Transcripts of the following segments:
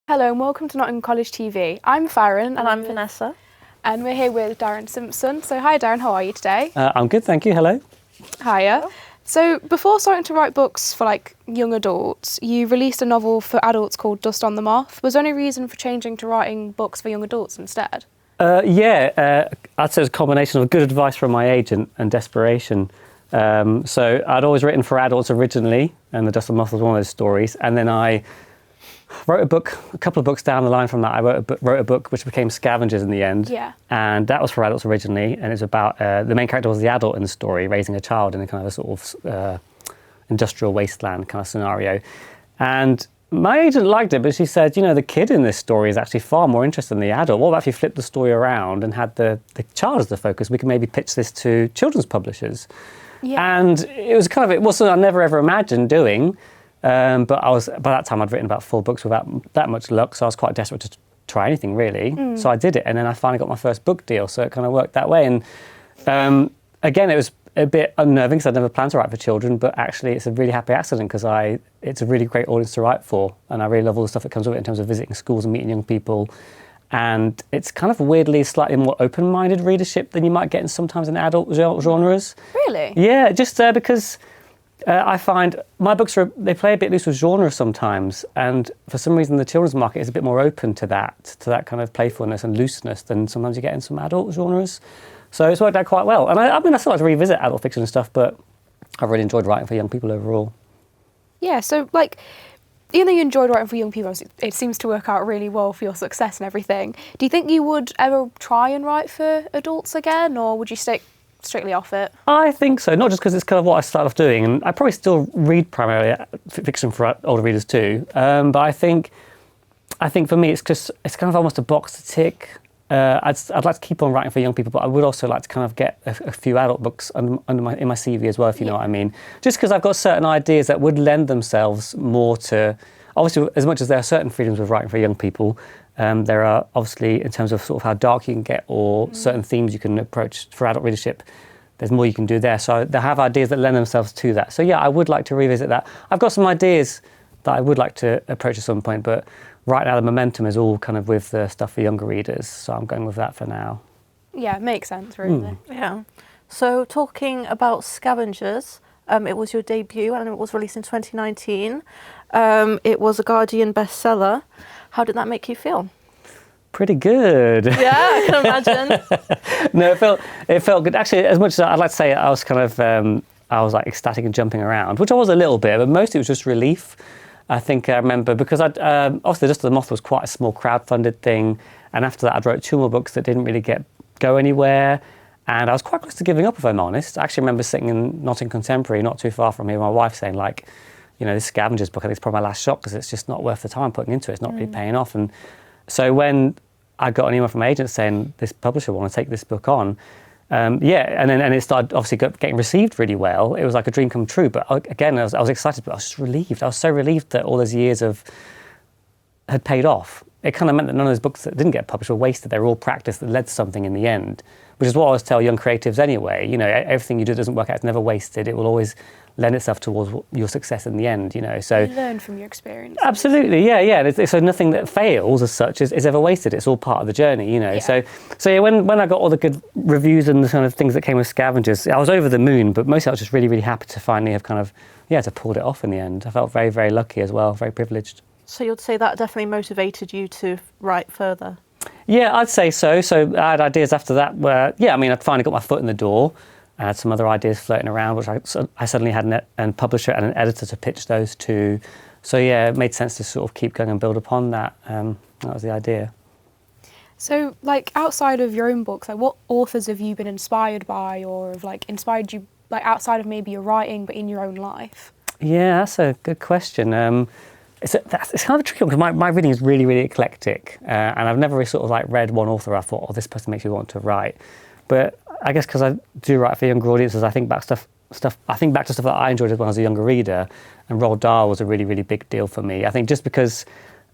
Hello and welcome to Nottingham College TV. I'm Farron. And I'm Vanessa. And we're here with Darren Simpson. So hi Darren, how are you today? I'm good, thank you. Hello. Hiya. So before starting to write books for young adults, you released a novel for adults called Dust on the Moth. Was there any reason for changing to writing books for young adults instead? I'd say it's a combination of good advice from my agent and desperation. So I'd always written for adults originally, and The Dust on the Moth was one of those stories. And then I wrote a couple of books down the line from that. I wrote a book which became Scavengers in the end. Yeah. And that was for adults originally, and it's about, the main character was the adult in the story, raising a child in a kind of a sort of industrial wasteland kind of scenario. And my agent liked it, but she said, the kid in this story is actually far more interesting than the adult. What about if you flipped the story around and had the child as the focus? We can maybe pitch this to children's publishers. Yeah. And it was it wasn't I never ever imagined doing. But by that time I'd written about 4 books without that much luck, so I was quite desperate to try anything really. So I did it, and then I finally got my first book deal, so it kind of worked that way. And again, it was a bit unnerving because I'd never planned to write for children, but actually it's a really happy accident because it's a really great audience to write for, and I really love all the stuff that comes with it in terms of visiting schools and meeting young people. And it's kind of weirdly slightly more open-minded readership than you might get sometimes in adult genres. Really? Yeah, just because I find my books they play a bit loose with genre sometimes, and for some reason the children's market is a bit more open to that kind of playfulness and looseness than sometimes you get in some adult genres. So it's worked out quite well. And I still like to revisit adult fiction and stuff, but I've really enjoyed writing for young people overall. Yeah, so even though you enjoyed writing for young people, it seems to work out really well for your success and everything. Do you think you would ever try and write for adults again, or would you stick strictly off it? I think so, not just because it's kind of what I started off doing, and I probably still read primarily fiction for older readers too, but I think for me it's kind of almost a box to tick. I'd like to keep on writing for young people, but I would also like to kind of get a few adult books in my CV as well, if you know what I mean. Just because I've got certain ideas that would lend themselves more to, obviously, as much as there are certain freedoms with writing for young people, there are obviously, in terms of sort of how dark you can get or certain themes you can approach for adult readership, there's more you can do there. So they have ideas that lend themselves to that. So yeah, I would like to revisit that. I've got some ideas that I would like to approach at some point, but right now the momentum is all kind of with the stuff for younger readers. So I'm going with that for now. Yeah, makes sense, really. Yeah. So talking about Scavengers, it was your debut and it was released in 2019. It was a Guardian bestseller. How did that make you feel? Pretty good. Yeah, I can imagine. No, it felt good. Actually, as much as I'd like to say I was kind of, I was like ecstatic and jumping around, which I was a little bit, but mostly it was just relief. I think I remember because obviously Dust on the Moth was quite a small crowdfunded thing, and after that I wrote 2 more books that didn't really go anywhere, and I was quite close to giving up, if I'm honest. I actually remember sitting in Nottingham Contemporary, not too far from here, my wife saying this Scavengers book, I think it's probably my last shot because it's just not worth the time I'm putting into it. It's not really paying off. And so when I got an email from my agent saying this publisher want to take this book on, and it started obviously getting received really well. It was like a dream come true. But again, I was excited, but I was just relieved. I was so relieved that all those years had paid off. It kind of meant that none of those books that didn't get published were wasted. They were all practice that led to something in the end, which is what I always tell young creatives anyway. Everything you do doesn't work out. It's never wasted. It will always lend itself towards your success in the end. So you learn from your experience. Absolutely, yeah. So nothing that fails as such is ever wasted. It's all part of the journey. Yeah. So yeah, when I got all the good reviews and the kind of things that came with Scavengers, I was over the moon. But mostly I was just really, really happy to finally have to pulled it off in the end. I felt very, very lucky as well, very privileged. So you'd say that definitely motivated you to write further? Yeah, I'd say so. So I had ideas after that where, I'd finally got my foot in the door. I had some other ideas floating around, which I suddenly had a publisher and an editor to pitch those to. So yeah, it made sense to sort of keep going and build upon that. That was the idea. So, outside of your own books, what authors have you been inspired by, or have inspired you, outside of maybe your writing, but in your own life? Yeah, that's a good question. It's kind of a tricky one because my reading is really, really eclectic, and I've never really sort of read one author. I thought, oh, this person makes me want to write. But I guess because I do write for younger audiences, I think back to stuff that I enjoyed when I was a younger reader, and Roald Dahl was a really, really big deal for me. I think just because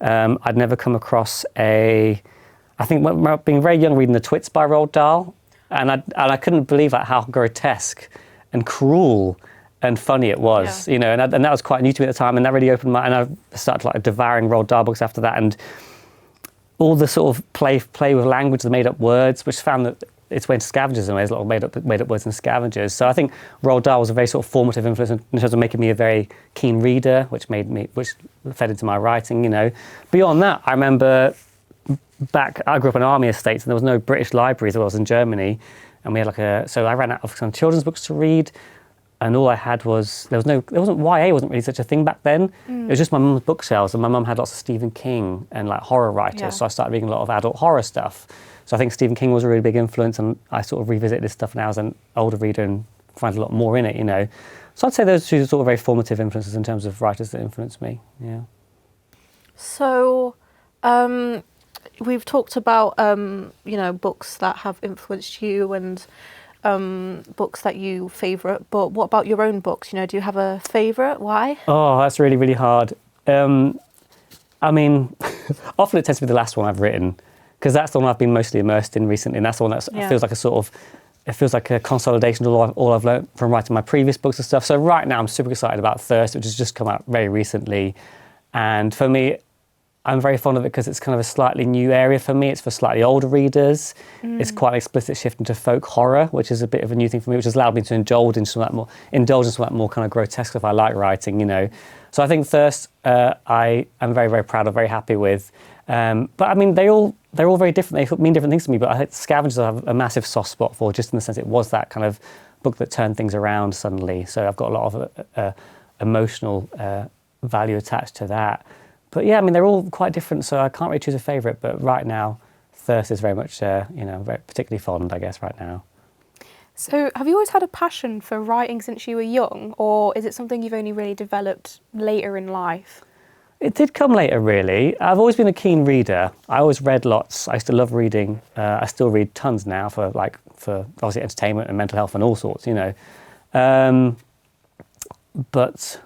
I'd never come across I think being very young reading The Twits by Roald Dahl, and I couldn't believe how grotesque and cruel and funny it was, you know, and that was quite new to me at the time, and that really opened my, and I started like devouring Roald Dahl books after that, and all the sort of play with language, the made up words, which found that it's way into scavengers in ways, a lot of made up words and scavengers. So I think Roald Dahl was a very sort of formative influence in terms of making me a very keen reader, which fed into my writing, you know. Beyond that, I remember I grew up in army estates, and there was no British libraries as I was in Germany, and we had so I ran out of some children's books to read, and all I had was, YA wasn't really such a thing back then. It was just my mum's bookshelves, and my mum had lots of Stephen King and like horror writers, so I started reading a lot of adult horror stuff. So I think Stephen King was a really big influence, and I sort of revisit this stuff now as an older reader and find a lot more in it, you know. So I'd say those two are sort of very formative influences in terms of writers that influenced me, yeah. So we've talked about, you know, books that have influenced you and books that you favourite, but what about your own books? You know, do you have a favourite? Why? Oh, that's really, really hard. I mean, often it tends to be the last one I've written, because that's the one I've been mostly immersed in recently, and that's the one that feels like it feels like a consolidation of all I've learned from writing my previous books and stuff. So right now I'm super excited about Thirst, which has just come out very recently. And for me, I'm very fond of it because it's kind of a slightly new area for me. It's for slightly older readers. It's quite an explicit shift into folk horror, which is a bit of a new thing for me, which has allowed me to indulge in some of that more kind of grotesque stuff I like writing, you know. So I think Thirst, I am very, very proud of, very happy with. But I mean, they're all very different. They mean different things to me, but I think Scavengers I have a massive soft spot for, just in the sense it was that kind of book that turned things around suddenly. So I've got a lot of emotional value attached to that. But yeah, I mean, they're all quite different, so I can't really choose a favourite. But right now, Thirst is very much, you know, very particularly fond, I guess, right now. So have you always had a passion for writing since you were young, or is it something you've only really developed later in life? It did come later, really. I've always been a keen reader. I always read lots. I used to love reading. I still read tons now for obviously entertainment and mental health and all sorts, you know. But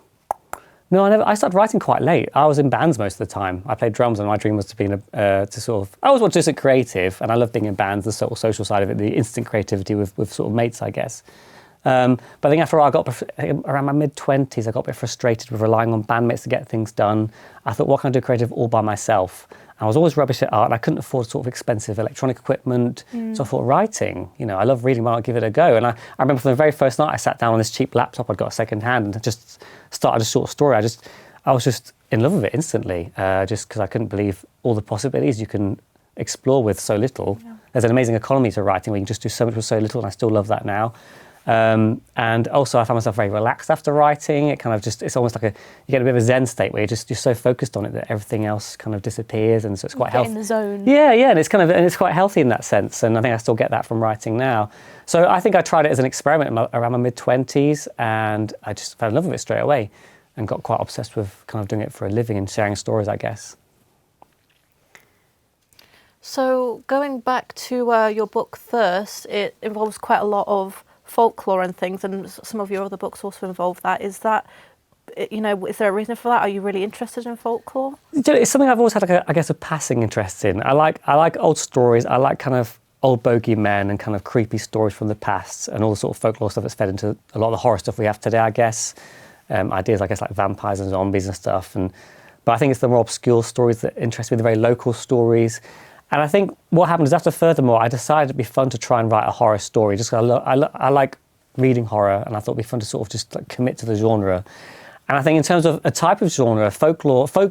no, I started writing quite late. I was in bands most of the time. I played drums, and my dream was to be I always wanted to do something creative, and I love being in bands, the sort of social side of it, the instant creativity with sort of mates, I guess. But I think after around my mid-20s, I got a bit frustrated with relying on bandmates to get things done. I thought, what can I do creative all by myself? I was always rubbish at art, and I couldn't afford sort of expensive electronic equipment. So I thought, writing, you know, I love reading, why not give it a go? And I remember from the very first night I sat down on this cheap laptop I'd got second hand and just started a short story. I was just in love with it instantly, just because I couldn't believe all the possibilities you can explore with so little. Yeah. There's an amazing economy to writing where you can just do so much with so little, and I still love that now. And also I found myself very relaxed after writing. It kind of it's almost like you get a bit of a Zen state where you're so focused on it that everything else kind of disappears, and so it's quite healthy. In the zone. Yeah, and it's quite healthy in that sense, and I think I still get that from writing now. So I think I tried it as an experiment around my mid-20s, and I just fell in love with it straight away and got quite obsessed with kind of doing it for a living and sharing stories, I guess. So going back to your book Thirst, it involves quite a lot of folklore and things, and some of your other books also involve that. Is that, you know, is there a reason for that? Are you really interested in folklore? It's something I've always had, a passing interest in. I like old stories. I like kind of old bogeymen and kind of creepy stories from the past, and all the sort of folklore stuff that's fed into a lot of the horror stuff we have today, I guess. Ideas, I guess, like vampires and zombies and stuff. But I think it's the more obscure stories that interest me, the very local stories. And I think what happened is, after Furthermore, I decided it'd be fun to try and write a horror story. Just 'cause I like reading horror, and I thought it'd be fun to sort of just like commit to the genre. And I think in terms of a type of genre, folk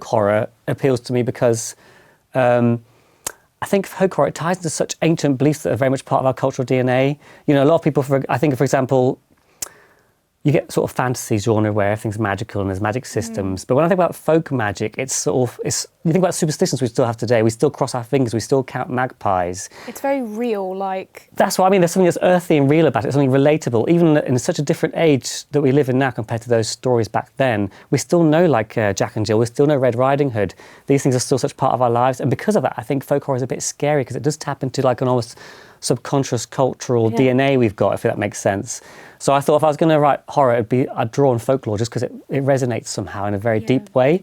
horror appeals to me because I think folk horror, it ties into such ancient beliefs that are very much part of our cultural DNA. You know, a lot of people, I think, for example, you get sort of fantasy genre where everything's magical and there's magic systems. But when I think about folk magic, you think about superstitions we still have today. We still cross our fingers, we still count magpies. It's very real, like... That's what I mean. There's something that's earthy and real about it, something relatable. Even in such a different age that we live in now compared to those stories back then, we still know, like Jack and Jill, we still know Red Riding Hood. These things are still such part of our lives. And because of that, I think folk horror is a bit scary, because it does tap into like an almost subconscious cultural DNA we've got, if that makes sense. So I thought if I was going to write horror, I'd draw on folklore, just because it resonates somehow in a very deep way.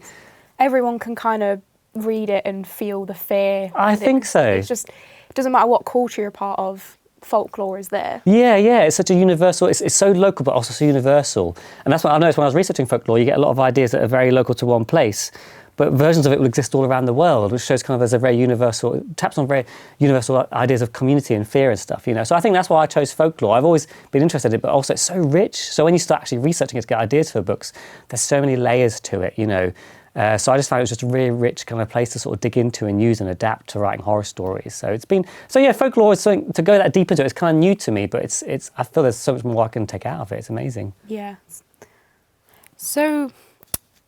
Everyone can kind of read it and feel the fear. I think so. It's just, it doesn't matter what culture you're part of, folklore is there. Yeah, it's such a universal, it's so local but also so universal. And that's what I noticed when I was researching folklore, you get a lot of ideas that are very local to one place, but versions of it will exist all around the world, which shows kind of there's a very universal, it taps on very universal ideas of community and fear and stuff, you know. So I think that's why I chose folklore. I've always been interested in it, but also it's so rich. So when you start actually researching it to get ideas for books, there's so many layers to it, you know. So I just found it was just a really rich kind of place to sort of dig into and use and adapt to writing horror stories. So folklore is something to go that deep into. It's kind of new to me, but it's I feel there's so much more I can take out of it. It's amazing. Yeah. So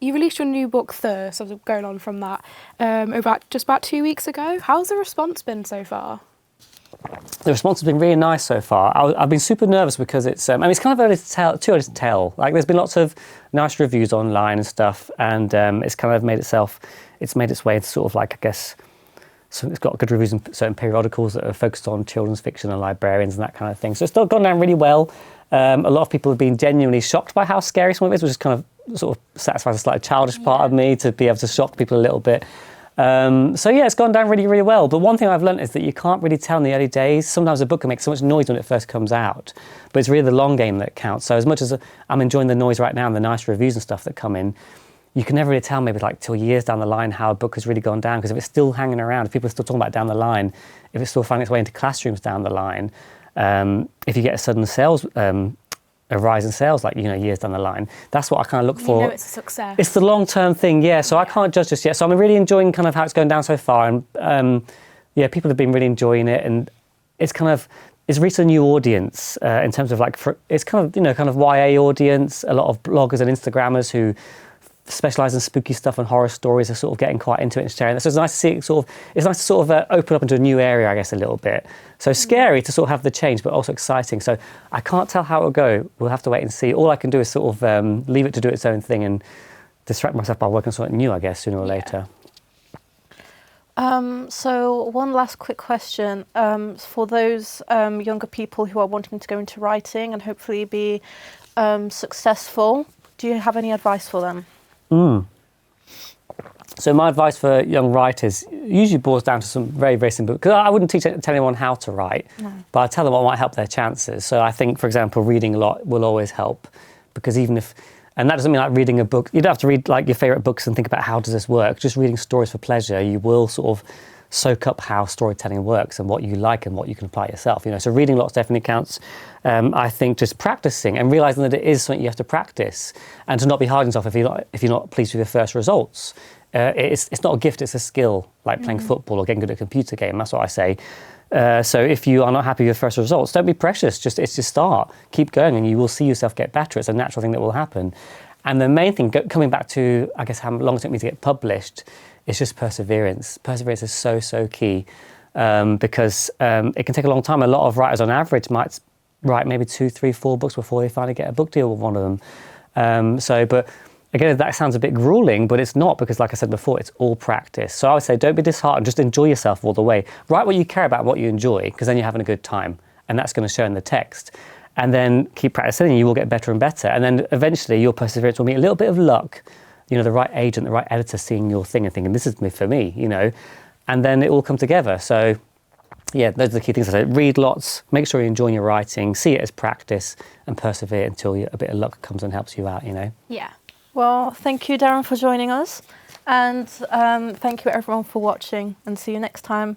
you released your new book, Thirst, so going on from that, about 2 weeks ago. How's the response been so far? The response has been really nice so far. I've been super nervous because it's it's kind of early to tell. Like there's been lots of nice reviews online and stuff, and it's kind of made its way into sort of like, I guess, so it's got good reviews in certain periodicals that are focused on children's fiction and librarians and that kind of thing. So it's still gone down really well. A lot of people have been genuinely shocked by how scary some of it is, which is kind of sort of satisfies a slightly childish part of me to be able to shock people a little bit. It's gone down really, really well. But one thing I've learned is that you can't really tell in the early days. Sometimes a book can make so much noise when it first comes out, but it's really the long game that counts. So as much as I'm enjoying the noise right now and the nice reviews and stuff that come in, you can never really tell maybe like till years down the line how a book has really gone down, because if it's still hanging around, if people are still talking about it down the line, if it's still finding its way into classrooms down the line, if you get a sudden a rise in sales, like, you know, years down the line. That's what I kind of look for. You know it's a success. It's the long-term thing, yeah. So I can't judge just yet. So I'm really enjoying kind of how it's going down so far. And people have been really enjoying it. And it's reached a new audience in terms of like, it's kind of, you know, kind of YA audience. A lot of bloggers and Instagrammers who specialise in spooky stuff and horror stories are sort of getting quite into it and sharing that. So it's nice to see it it's nice to sort of open up into a new area, I guess, a little bit. So scary to sort of have the change, but also exciting. So I can't tell how it'll go. We'll have to wait and see. All I can do is sort of leave it to do its own thing and distract myself by working on something new, I guess, sooner or later. So one last quick question. For those younger people who are wanting to go into writing and hopefully be successful, do you have any advice for them? So my advice for young writers usually boils down to some very, very simple, because I wouldn't tell anyone how to write, but I tell them what might help their chances. So I think, for example, reading a lot will always help, because and that doesn't mean like reading a book, you don't have to read like your favourite books and think about how does this work. Just reading stories for pleasure, you will sort of soak up how storytelling works and what you like and what you can apply yourself. You know, so reading lots definitely counts. I think just practicing and realising that it is something you have to practice, and to not be hard on yourself if you're not pleased with your first results. It's not a gift, it's a skill, like playing football or getting good at a computer game. That's what I say. So if you are not happy with your first results, don't be precious. It's just start, keep going, and you will see yourself get better. It's a natural thing that will happen. And the main thing, coming back to, I guess, how long it took me to get published, is just perseverance. Perseverance is so, so key, because it can take a long time. A lot of writers on average might write maybe 2, 3, 4 books before they finally get a book deal with one of them. But again, that sounds a bit grueling, but it's not, because like I said before, it's all practice. So I would say don't be disheartened, just enjoy yourself all the way. Write what you care about, what you enjoy, because then you're having a good time, and that's going to show in the text. And then keep practicing and you will get better and better. And then eventually your perseverance will meet a little bit of luck, you know, the right agent, the right editor seeing your thing and thinking, this is for me, you know, and then it all come together. So yeah, those are the key things I say. Read lots, make sure you're enjoying your writing, see it as practice, and persevere until a bit of luck comes and helps you out, you know. Yeah. Well, thank you, Darren, for joining us. And thank you, everyone, for watching, and see you next time.